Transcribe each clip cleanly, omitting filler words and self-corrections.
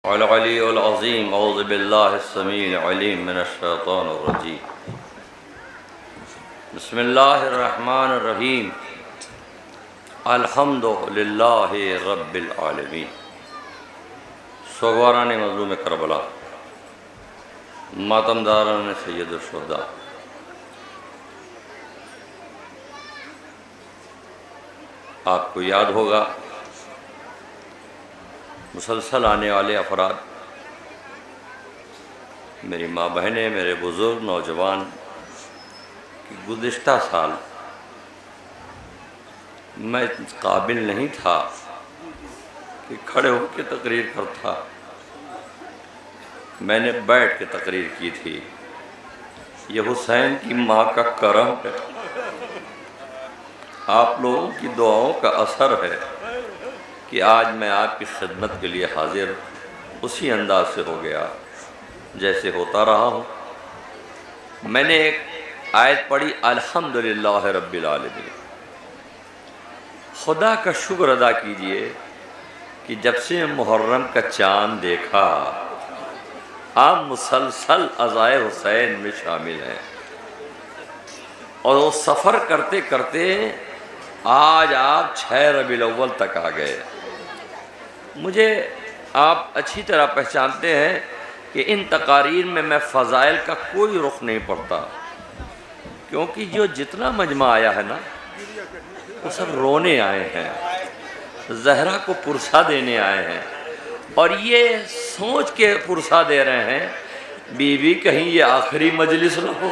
अल अज़ीम औज़ु बिल्लाहि समीइल अलीम मिनश शैतानिर रजीम बिस्मिल्लाहिर रहमानिर रहीम अल्हम्दुलिल्लाहि रब्बिल आलमीन। सोगवारान मज़लूम करबला, मातमदारान सैयदुल शुहदा, आपको याद होगा मुसलसल आने वाले अफराद, मेरी माँ बहनें, मेरे बुज़ुर्ग नौजवान कि गुज़िश्ता साल मैं काबिल नहीं था कि खड़े होकर तकरीर करता। मैंने बैठ के तकरीर की थी। ये हुसैन की माँ का करम है, आप लोगों की दुआओं का असर है कि आज मैं आपकी खिदमत के लिए हाजिर उसी अंदाज से हो गया जैसे होता रहा हूँ। मैंने एक आयत पढ़ी, अल्हम्दुलिल्लाह रब्बिल आलमीन। खुदा का शुक्र अदा कीजिए कि जब से मुहर्रम का चाँद देखा आप मुसलसल अज़ाए हुसैन में शामिल हैं और वो सफ़र करते करते आज आप 6 रबीउल अव्वल तक आ गए। मुझे आप अच्छी तरह पहचानते हैं कि इन तकारीर में मैं फ़ज़ाइल का कोई रुख नहीं पड़ता, क्योंकि जो जितना मजमा आया है ना वो सब रोने आए हैं, ज़हरा को पुरसा देने आए हैं और ये सोच के पुरसा दे रहे हैं बीवी कहीं ये आखिरी मजलिस न हो,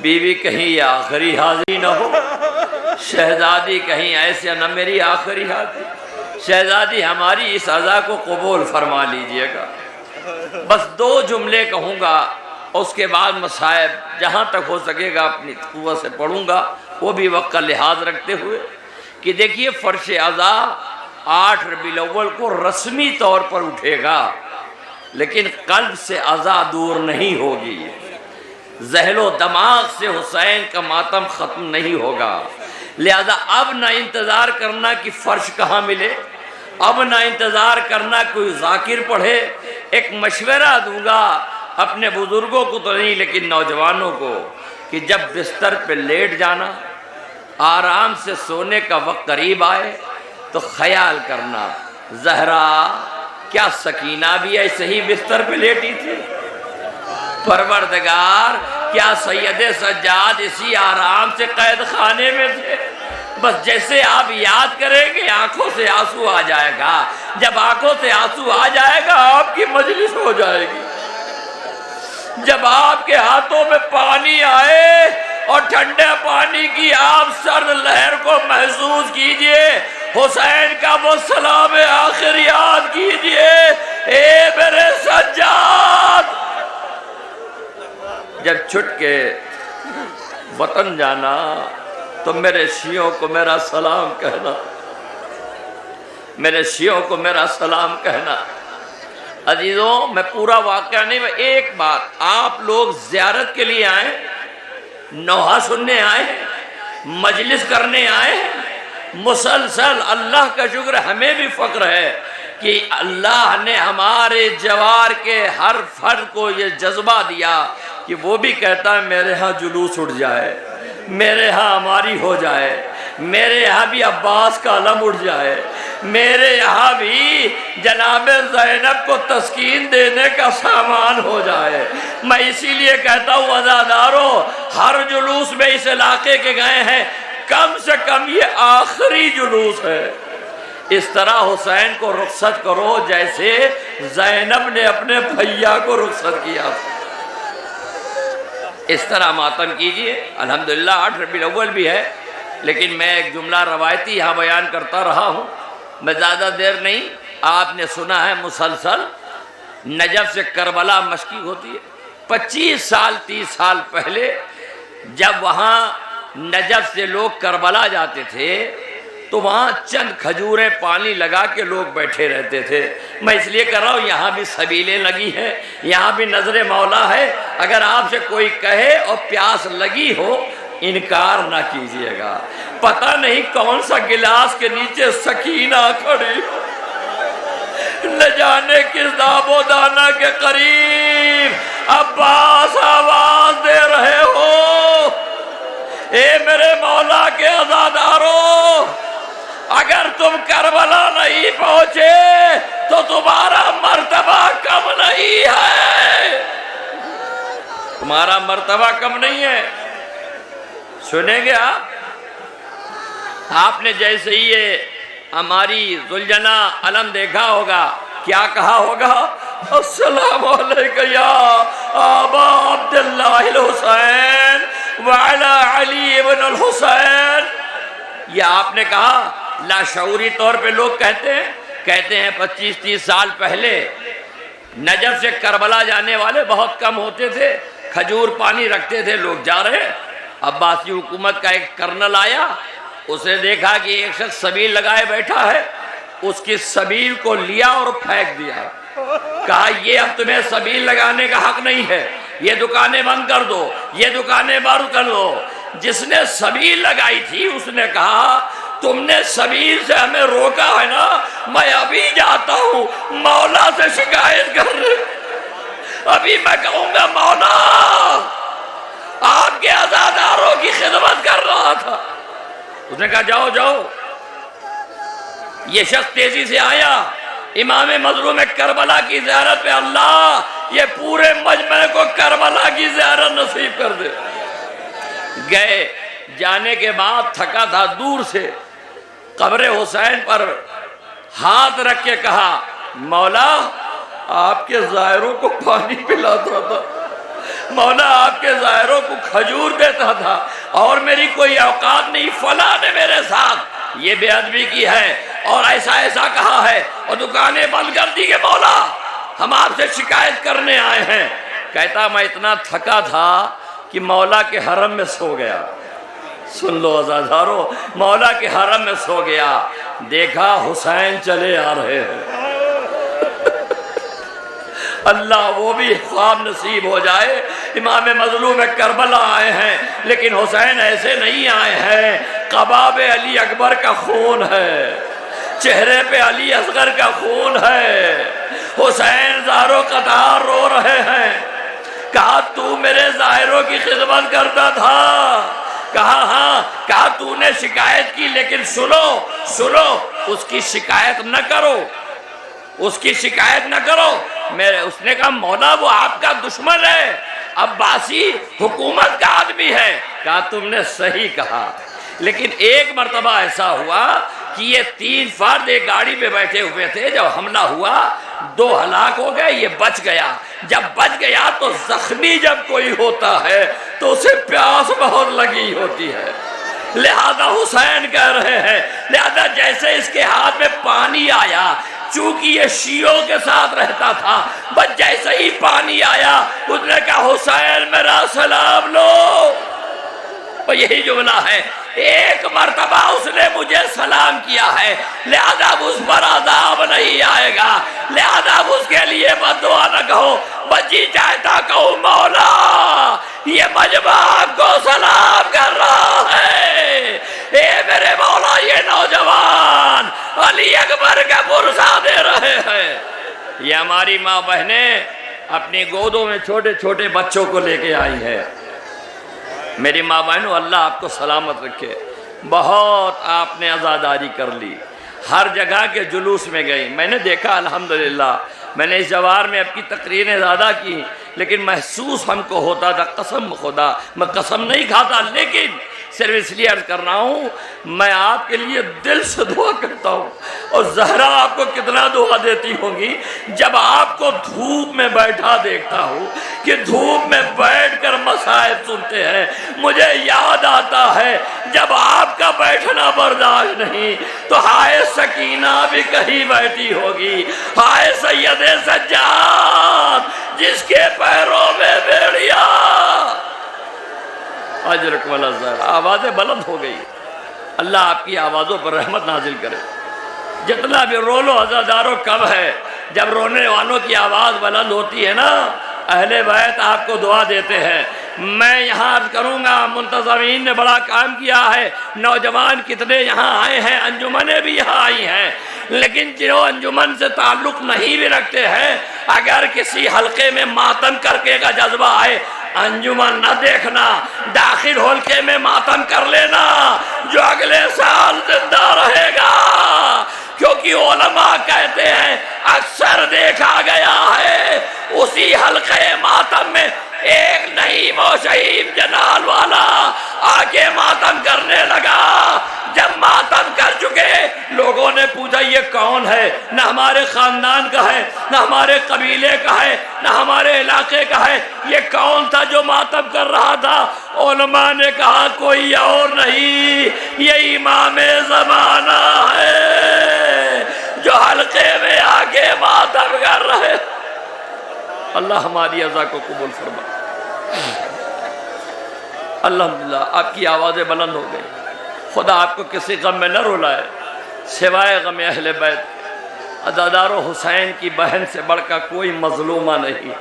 बीवी कहीं ये आखिरी हाज़िरी न हो, शहज़ादी कहीं ऐसे न मेरी आखिरी हाज़िरी। शहज़ादी हमारी इस अज़ा को कबूल फरमा लीजिएगा। बस 2 जुमले कहूँगा, उसके बाद मसाइब जहाँ तक हो सकेगा अपनी कुव्वत से पढ़ूँगा, वो भी वक्त का लिहाज रखते हुए कि देखिए फ़र्श अज़ा 8 रबीउल अव्वल को रस्मी तौर पर उठेगा, लेकिन कल्ब से अज़ा दूर नहीं होगी। ज़हलो दमाग से हुसैन का मातम ख़त्म नहीं होगा। लिहाजा अब ना इंतज़ार करना कि फ़र्श कहाँ मिले, अब ना इंतज़ार करना कोई ज़ाकिर पढ़े। एक मशवरा दूंगा अपने बुज़ुर्गों को तो नहीं लेकिन नौजवानों को कि जब बिस्तर पे लेट जाना, आराम से सोने का वक्त करीब आए तो ख्याल करना ज़हरा क्या सकीना भी ऐसे ही बिस्तर पे लेटी थी, परवरदिगार क्या सैयदे सज्जाद इसी आराम से कैद खाने में थे। बस जैसे आप याद करेंगे आंखों से आंसू आ जाएगा। जब आंखों से आंसू आ जाएगा आपकी मजलिस हो जाएगी। जब आपके हाथों में पानी आए और ठंडे पानी की आप सर्द लहर को महसूस कीजिए, हुसैन का वो सलाम आखिर याद कीजिए, ए मेरे सज्जाद। जब छुट के वतन जाना तो मेरे शियों को मेरा सलाम कहना, मेरे शियों को मेरा सलाम कहना। अजीजों, मैं पूरा वाक़या नहीं, मैं एक बात, आप लोग ज़ियारत के लिए आए, नौहा सुनने आए, मजलिस करने आए, मुसलसल अल्लाह का शुक्र, हमें भी फ़ख्र है कि अल्लाह ने हमारे जवार के हर फर्द को ये जज्बा दिया कि वो भी कहता है मेरे यहाँ जुलूस उठ जाए, मेरे यहाँ हमारी हो जाए, मेरे यहाँ भी अब्बास का अलम उठ जाए, मेरे यहाँ भी जनाब ज़ैनब को तस्कीन देने का सामान हो जाए। मैं इसीलिए कहता हूँ अज़ादारों, हर जुलूस में इस इलाके के गए हैं, कम से कम ये आखिरी जुलूस है। इस तरह हुसैन को रुखसत करो जैसे ज़ैनब ने अपने भैया को रुखसत किया। इस तरह मातम कीजिए। अल्हम्दुलिल्लाह 8 रबीउल अव्वल भी है, लेकिन मैं एक जुमला रवायती यहाँ बयान करता रहा हूँ, मैं ज़्यादा देर नहीं। आपने सुना है मुसलसल नजफ़ से करबला मशकी होती है। 25 साल 30 साल पहले जब वहाँ नजफ़ से लोग करबला जाते थे तो वहाँ चंद खजूरें पानी लगा के लोग बैठे रहते थे। मैं इसलिए कर रहा हूँ, यहाँ भी सबीलें लगी हैं, यहाँ भी नजर मौला है। अगर आपसे कोई कहे और प्यास लगी हो, इनकार ना कीजिएगा। पता नहीं कौन सा गिलास के नीचे सकीना खड़ी, न जाने किस दाबो दाना के करीब अब्बास आवाज दे रहे हो, ए मेरे मौला के अज़ादारों, अगर तुम करबला नहीं पहुंचे तो तुम्हारा मर्तबा कम नहीं है, तुम्हारा मर्तबा कम नहीं है। सुनेंगे आप? आपने जैसे ही ये हमारी जुलजना अलम देखा होगा, क्या कहा होगा? अस्सलाम वालेकुम या आबा अब्दुल्लाह हुसैन व अला अली इब्न अल हुसैन। ये आपने कहा। लाशऊरी तौर पे लोग कहते हैं 25-30 साल पहले नजफ से करबला जाने वाले बहुत कम होते थे, खजूर पानी रखते थे लोग जा रहे। अब्बासी हुकूमत का एक कर्नल आया, उसने देखा कि एक शख्स सबील लगाए बैठा है, उसकी सबील को लिया और फेंक दिया। कहा ये अब तुम्हें सबील लगाने का हक नहीं है, ये दुकानें बंद कर दो, ये दुकानें बंद कर दो। जिसने सबील लगाई थी उसने कहा तुमने सबील से हमें रोका है ना, मैं अभी जाता हूं मौला से शिकायत कर, अभी मैं कहूंगा मौला आपके अज़ादारों की खिदमत कर रहा था। उसने कहा जाओ जाओ। ये शख्स तेजी से आया, इमाम मजलूम करबला की ज़ियारत पे अल्लाह ये पूरे मजमे को करबला की ज़ियारत नसीब कर दे। गए, जाने के बाद थका था, दूर से कब्र हुसैन पर हाथ रख के कहा मौला आपके ज़ायरों को पानी पिलाता था, मौला आपके ज़ायरों को खजूर देता था और मेरी कोई औकात नहीं, फला ने मेरे साथ ये बेअदबी की है और ऐसा ऐसा कहा है और दुकानें बंद कर दी कि मौला हम आपसे शिकायत करने आए हैं। कहता मैं इतना थका था कि मौला के हरम में सो गया। सुन लो अज़ादारों, मौला के हरम में सो गया, देखा हुसैन चले आ रहे हैं। अल्लाह वो भी ख्वाब नसीब हो जाए। इमाम मजलूम करबला आए हैं, लेकिन हुसैन ऐसे नहीं आए हैं। कबाब अली अकबर का खून है, चेहरे पे अली असगर का खून है। हुसैन ज़ारो कतार रो रहे हैं। कहा तू मेरे ज़ाहिरों की खिदमत करता था? कहा हाँ। कहा तूने शिकायत की, लेकिन सुनो उसकी शिकायत न करो, उसकी शिकायत न करो। मेरे उसने कहा मौला वो आपका दुश्मन है, अब्बासी हुकूमत का आदमी है। कहा तुमने सही कहा, लेकिन एक मर्तबा ऐसा हुआ कि ये 3 फर्द एक गाड़ी पे बैठे हुए थे, जब हमला हुआ 2 हलाक हो गए, ये बच गया। जब बच गया तो जख्मी जब कोई होता है तो उसे प्यास बहुत लगी होती है, लिहाजा हुसैन कह रहे हैं, लिहाजा जैसे इसके हाथ में पानी आया, चूंकि ये शियों के साथ रहता था, बस जैसे ही पानी आया उसने कहा हुसैन मेरा सलाम लो। और यही जुमला है, एक मर्तबा उसने मुझे सलाम किया है, लिहाजा उस पर अज़ाब नहीं आएगा, लिहाजा उसके लिए बद्दुआ न कहो, बची चाहता कहो मौला ये मजमा आपको सलाम कर रहा है। ए मेरे मौला ये नौजवान अली अकबर का पुरसा दे रहे हैं। ये हमारी माँ बहनें अपनी गोदों में छोटे छोटे बच्चों को लेके आई है। मेरी माँ बहनों, अल्लाह आपको सलामत रखे। बहुत आपने आज़ादारी कर ली, हर जगह के जुलूस में गई। मैंने देखा अल्हम्दुलिल्लाह, मैंने इस जवार में आपकी तकरीरें ज़्यादा की, लेकिन महसूस हमको होता था, कसम खुदा मैं कसम नहीं खाता, लेकिन सिर्फ इसलिए अर्ज कर रहा हूँ, मैं आपके लिए दिल से दुआ करता हूँ। और ज़हरा आपको कितना दुआ देती होंगी जब आपको धूप में बैठा देखता हूँ कि धूप में बैठकर मसाइब सुनते हैं। मुझे याद आता है जब आपका बैठना बर्दाश्त नहीं तो हाय सकीना भी कहीं बैठी होगी, हाय सैयदे सज्जाद जिसके पैरों में बेड़िया। अजरक वाला ज़रा आवाज़ें बुलंद हो गई। अल्लाह आपकी आवाज़ों पर रहमत नाजिल करे। जितना भी रो लो अज़ादारों कब है, जब रोने वालों की आवाज़ बुलंद होती है ना, अहले बैत आपको दुआ देते हैं मैं यहाँ अर्ज करूँगा, मुंतज़मीन ने बड़ा काम किया है, नौजवान कितने यहाँ आए हैं, अंजुमनें भी यहाँ आई हैं, लेकिन जो अंजुमन से ताल्लुक़ नहीं भी रखते हैं, अगर किसी हल्के में मातम करके का जज्बा आए, अंजुमन न देखना, दाखिल हल्के में मातम कर लेना, जो अगले साल जिंदा रहेगा। क्योंकि उलमा कहते हैं अक्सर देखा गया है उसी हल्के मातम में एक नईम और शहीद जनाल वाला आके मातम करने लगा। जब मातम कर चुके लोगों ने पूछा ये कौन है, न हमारे खानदान का है, न हमारे कबीले का है, न हमारे इलाके का है, ये कौन था जो मातम कर रहा था? उलमा ने कहा कोई और नहीं, ये इमाम ज़माना है जो हल्के में आके मातम कर रहे। अल्लाह हमारी अज़ा को कबूल फरमा। अल्हम्दुलिल्लाह आपकी आवाज़ें बुलंद हो गई, खुदा आपको किसी गम में न रुलाए सिवाय गम अहले बैत। अज़ादारो हुसैन की बहन से बढ़कर कोई मजलूमा नहीं।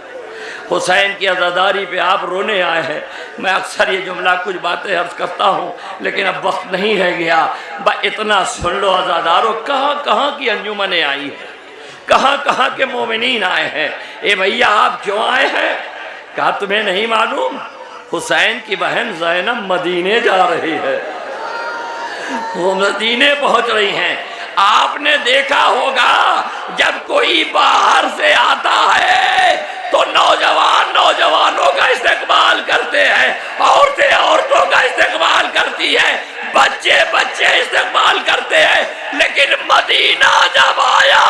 हुसैन की अज़ादारी पे आप रोने आए हैं। मैं अक्सर ये जुमला कुछ बातें अर्ज करता हूँ, लेकिन अब वक्त नहीं रह गया। इतना सुन लो अज़ादारो, कहाँ कहाँ की अंजुमनें आई हैं, कहाँ कहाँ के मोमिनीन आए हैं। ए भैया आप क्यों आए हैं? कहा तुम्हें नहीं मालूम, हुसैन की बहन ज़ैनब मदीने जा रही है, वो मदीने पहुंच रही हैं। आपने देखा होगा जब कोई बाहर से आता है तो नौजवान नौजवानों का इस्तेकबाल करते हैं, औरतें औरतों का इस्तेकबाल करती है, बच्चे बच्चे इस्तेकबाल करते हैं। लेकिन मदीना जब आया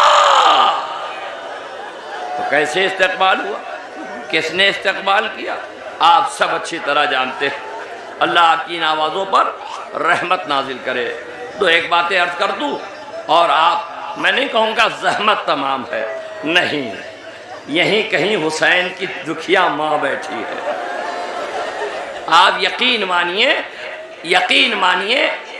तो कैसे इस्तेकबाल हुआ, किसने इस्तेकबाल किया, आप सब अच्छी तरह जानते हैं। अल्लाह आपकी इन आवाज़ों पर रहमत नाजिल करे। तो एक बातें अर्ज कर दूँ, और आप, मैं नहीं कहूँगा जहमत तमाम है, नहीं, यहीं कहीं हुसैन की दुखिया माँ बैठी है। आप यकीन मानिए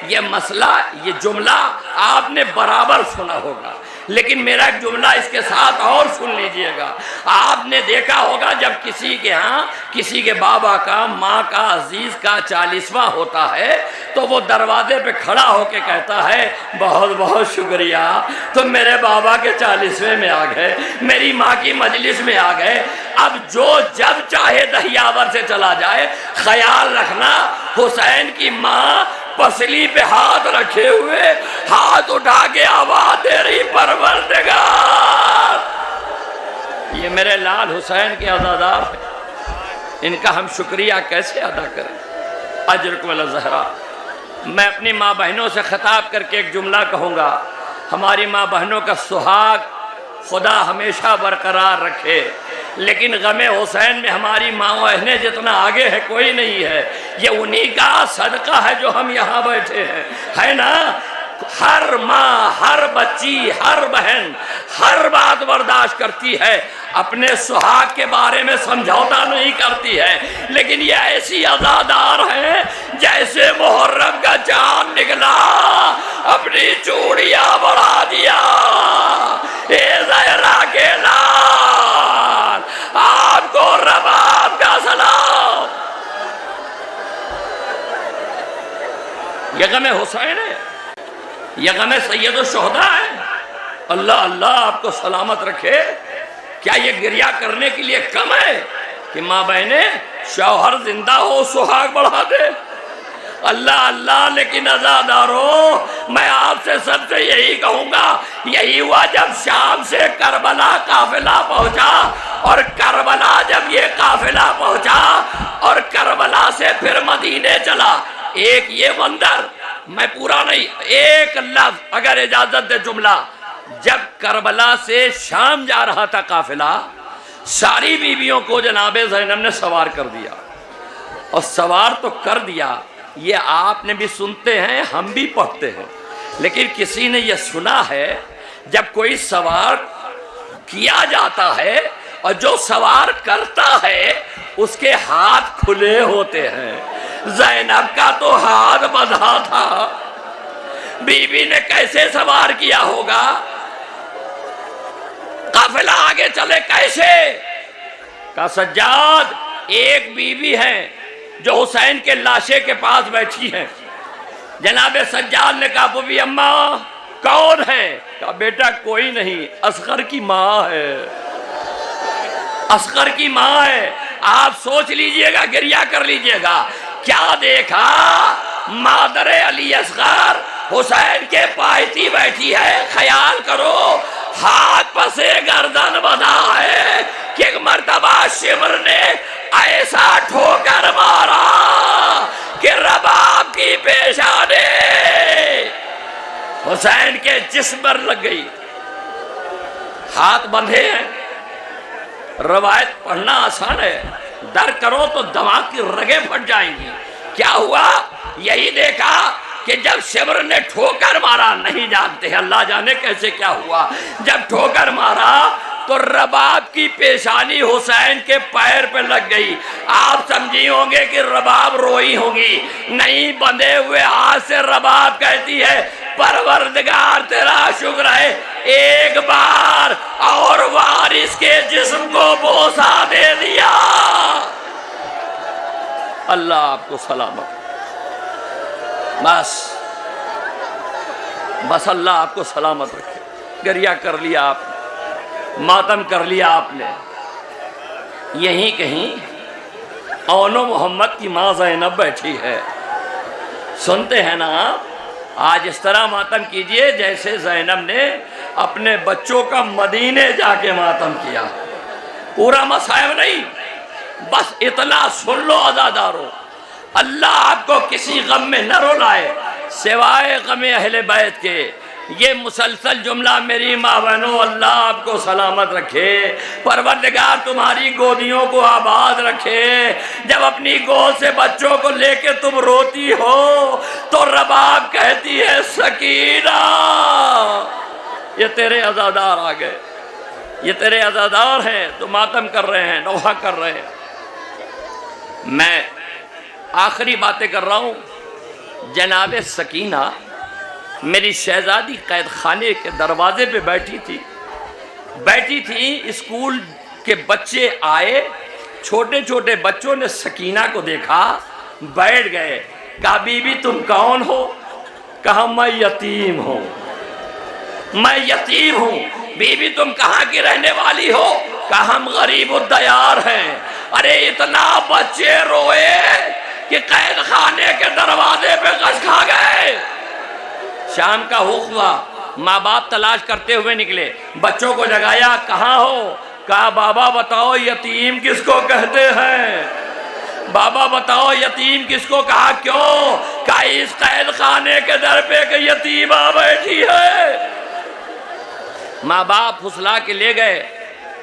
ये मसला, ये जुमला आपने बराबर सुना होगा, लेकिन मेरा एक जुमला इसके साथ और सुन लीजिएगा। आपने देखा होगा जब किसी के यहाँ किसी के बाबा का, माँ का, अजीज का 40वां होता है तो वो दरवाजे पे खड़ा होके कहता है बहुत बहुत शुक्रिया, तुम मेरे बाबा के 40वें में आ गए, मेरी माँ की मजलिस में आ गए। अब जो जब चाहे दहियावर से चला जाए, ख्याल रखना हुसैन की माँ पसली पे हाथ रखे हुए हाथ उठा के आवाज दे रही, परवरदिगार ये मेरे लाल हुसैन के अज़ादार हैं, इनका हम शुक्रिया कैसे अदा करें। अजरकुम अला ज़हरा। मैं अपनी माँ बहनों से खिताब करके एक जुमला कहूँगा, हमारी माँ बहनों का सुहाग खुदा हमेशा बरकरार रखे, लेकिन गमे हुसैन में हमारी माँ बहनें जितना आगे है कोई नहीं है। ये उन्हीं का सदका है जो हम यहाँ बैठे हैं, है ना। हर माँ, हर बच्ची, हर बहन हर बात बर्दाश्त करती है, अपने सुहाग के बारे में समझौता नहीं करती है, लेकिन ये ऐसी अज़ादार है जैसे मुहर्रम का चांद निकला अपनी चूड़ियाँ बढ़ा दिया। ए ज़हरा के लाल, आपको रबाब का सलाम। ये गमे हुसैन है, ये गमे सैयद शुहदा है। अल्लाह अल्लाह आपको सलामत रखे। क्या ये गिरिया करने के लिए कम है कि माँ बहने शौहर जिंदा हो सुहाग बढ़ा दे? अल्लाह अल्लाह। लेकिन अज़ादारों, मैं आपसे सबसे यही कहूँगा, यही हुआ जब शाम से करबला काफिला पहुँचा, और करबला जब ये काफिला पहुँचा और करबला से फिर मदीने चला। एक ये मंजर, मैं पूरा नहीं, एक लफ्ज़ अगर इजाज़त दे जुमला, जब करबला से शाम जा रहा था काफिला, सारी बीवियों को जनाबे ज़ैनब ने सवार कर दिया, और सवार तो कर दिया, ये आपने भी सुनते हैं, हम भी पढ़ते हैं, लेकिन किसी ने यह सुना है जब कोई सवार किया जाता है और जो सवार करता है उसके हाथ खुले होते हैं। ज़ैनब का तो हाथ बंधा था, बीबी ने कैसे सवार किया होगा? काफिला आगे चले कैसे? का सज्जाद एक बीवी है जो हुसैन के लाशे के पास बैठी है। जनाब सज्जाद ने कहा बीबी अम्मा कौन है? कहा बेटा कोई नहीं, असगर की माँ है, असगर की माँ है। आप सोच लीजिएगा, गिरिया कर लीजिएगा। क्या देखा? मादरे अली असगर हुसैन के पायती बैठी है। ख्याल करो, हाथ पसे गर्दन बना है कि एक मर्तबा शिमर ने ऐसा ठोकर मारा कि रबाब की पेशाने हुसैन के जिस्म पर लग गई। हाथ बंधे हैं। रवायत पढ़ना आसान है, डर करो तो दिमाग की रगें फट जाएंगी। क्या हुआ? यही देखा कि जब शिमर ने ठोकर मारा, नहीं जानते अल्लाह जाने कैसे क्या हुआ, जब ठोकर मारा तो रबाब की पेशानी हुसैन के पैर पे लग गई। आप समझी होंगे कि रबाब रोई होगी, नहीं, बंधे हुए हाथ से रबाब कहती है परवरदिगार तेरा शुक्र है, एक बार और वारिस के जिस्म को बोसा दे दिया। अल्लाह आपको सलामत, बस अल्लाह आपको सलामत रखे। गरिया कर लिया आप, मातम कर लिया आपने। यहीं कहीं औनो मोहम्मद की माँ ज़ैनब बैठी है, सुनते हैं ना आप? आज इस तरह मातम कीजिए जैसे ज़ैनब ने अपने बच्चों का मदीने जाके मातम किया। पूरा मसायब नहीं, बस इतना सुन लो अज़ादारो, अल्लाह आपको किसी गम में न रुलाए सिवाय गम अहले बैत के। ये मुसलसल जुमला मेरी माँ बहनों, अल्लाह आपको सलामत रखे, परवरदिगार तुम्हारी गोदियों को आबाद रखे। जब अपनी गोद से बच्चों को लेके तुम रोती हो तो रबाब कहती है सकीना, ये तेरे अज़ादार आ गए, ये तेरे अज़ादार हैं, तो मातम कर रहे हैं, नौहा कर रहे हैं। मैं आखिरी बातें कर रहा हूँ। जनाब सकीना मेरी शहजादी कैद खाने के दरवाजे पे बैठी थी। स्कूल के बच्चे आए, छोटे छोटे बच्चों ने सकीना को देखा, बैठ गए। कहा बीबी तुम कौन हो? कहा मैं यतीम हूँ, मैं यतीम हूँ। बीबी तुम कहाँ की रहने वाली हो? कहा हम गरीब दयार हैं। अरे इतना बच्चे रोए कि कैद खाने के दरवाजे पे गश खा गए। शाम का हुक्म, माँ बाप तलाश करते हुए निकले, बच्चों को जगाया, कहाँ हो? कहा बाबा बताओ यतीम किसको कहते हैं? बाबा बताओ यतीम किसको? कहा क्यों? कहा इस कैद खाने के दर पे एक यतीमा बैठी है। माँ बाप फुसला के ले गए,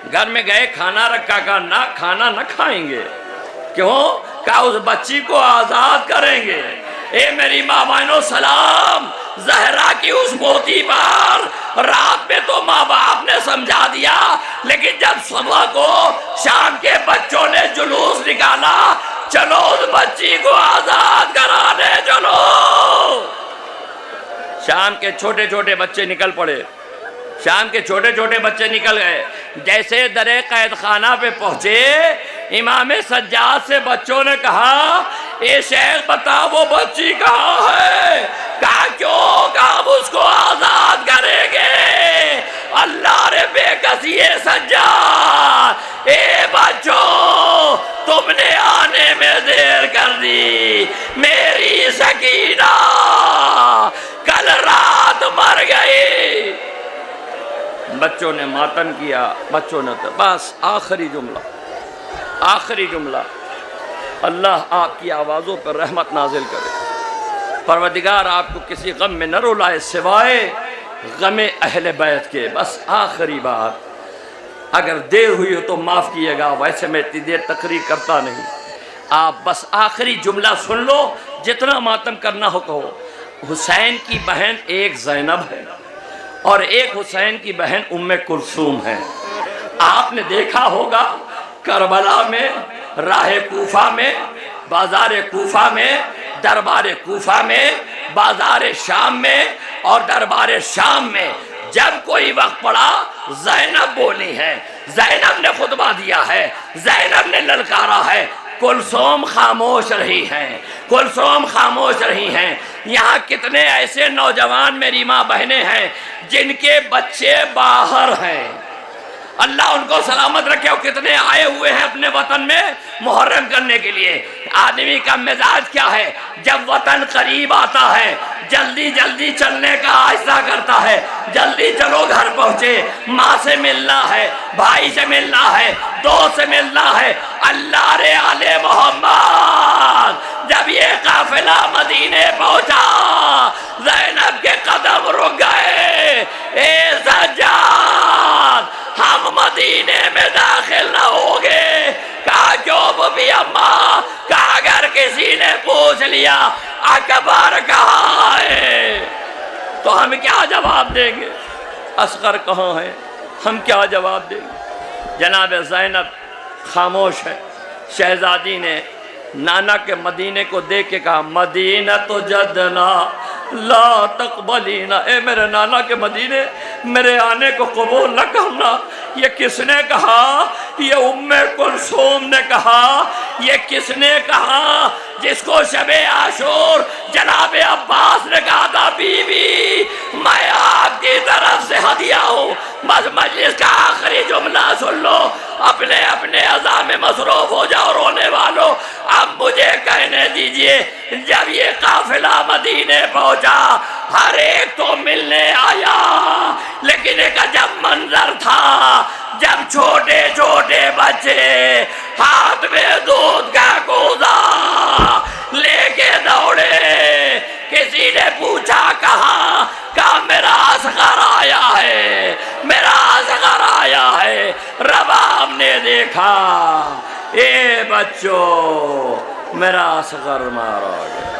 घर में गए, खाना रखा। कहा ना, खाना न खाएंगे। क्यों? कहा उस बच्ची को आजाद करेंगे। ए मेरी माँ बहनों सलाम, जहरा की उस मोती पर रात में तो माँ बाप ने समझा दिया, लेकिन जब सुबह को शाम के बच्चों ने जुलूस निकाला, चलो उस बच्ची को आजाद कराने चलो। शाम के छोटे छोटे बच्चे निकल पड़े, शाम के छोटे छोटे बच्चे निकल गए। जैसे दरे कैद खाना पे पहुंचे, इमाम सज्जाद से बच्चों ने कहा ए शेख बता वो बच्ची कहाँ है? कहा क्यों? कहा उसको आजाद करेंगे। अल्लाह रे बेकसी सज्जाद, ए बच्चों तुमने आने में देर कर दी। मेरी सकीना कल रात मर गई। बच्चों ने मातम किया, बच्चों ने तो बस आखिरी जुमला, अल्लाह आपकी आवाज़ों पर रहमत नाजिल करे, परवरदिगार आपको किसी गम में न रुलाए सिवाय गम अहले बैत के। बस आखिरी बात, अगर देर हुई हो तो माफ़ कीजिएगा, वैसे मैं इतनी देर तकरीर करता नहीं। आप बस आखिरी जुमला सुन लो, जितना मातम करना हो कहो। हुसैन की बहन एक ज़ैनब है और एक हुसैन की बहन उम्मे कुलसूम है। आपने देखा होगा करबला में, राह कूफा में, बाजार कूफा में, दरबार कूफा में, बाजार शाम में और दरबार शाम में जब कोई वक्त पड़ा ज़ैनब बोली है, ज़ैनब ने खुतबा दिया है, ज़ैनब ने ललकारा है, कुलसूम खामोश रही हैं, कुलसूम खामोश रही हैं। यहाँ कितने ऐसे नौजवान मेरी माँ बहनें हैं जिनके बच्चे बाहर हैं, अल्लाह उनको सलामत रखे। और कितने आए हुए हैं अपने वतन में मुहर्रम करने के लिए। आदमी का मिजाज क्या है, जब वतन करीब आता है जल्दी जल्दी चलने का आहिस्ता करता है, जल्दी चलो घर पहुंचे, माँ से मिलना है, भाई से मिलना है, दोस्त से मिलना है। अल्लाह रे आले मोहम्मद जब ये काफिला मदीने पहुंचा, ज़ैनब के कदम रुक गए। ए सज्जाद, हम मदीने में दाखिल न होंगे। कहा क्यों भी अम्मा? कहा अगर किसी ने पूछ लिया अकबर कहाँ है तो हम क्या जवाब देंगे? असगर कहाँ है, हम क्या जवाब देंगे? जनाब ज़ैनब खामोश है। शहजादी ने नाना के मदीने को देख के कहा, मदीना तो जदना ला तकबलीना, ए मेरे नाना के मदीने मेरे आने को कबूल न करना। ये किसने कहा? ये उम्मे कुलसूम ने कहा। ये किसने कहा? जिसको शबे आशूर जनाब अब्बास ने कहा था, बीवी मैं आपकी तरफ से हदिया हूँ। बस मजलिस का आखिरी जुमला सुन लो, अपने अपने अज़ा में मसरूफ हो जाओ रोने वालों। अब मुझे कहने दीजिए, जब ये काफिला मदीने पहुंचा हर एक तो मिलने आया, लेकिन एक अजब मंजर था जब छोटे छोटे बच्चे हाथ में दूध का कूदा लेके दौड़े। किसी ने पूछा कहाँ? कहा मेरा असगर आया है, मेरा असगर आया है। रबाब ने देखा, ए बच्चों मेरा असगर मारा गया।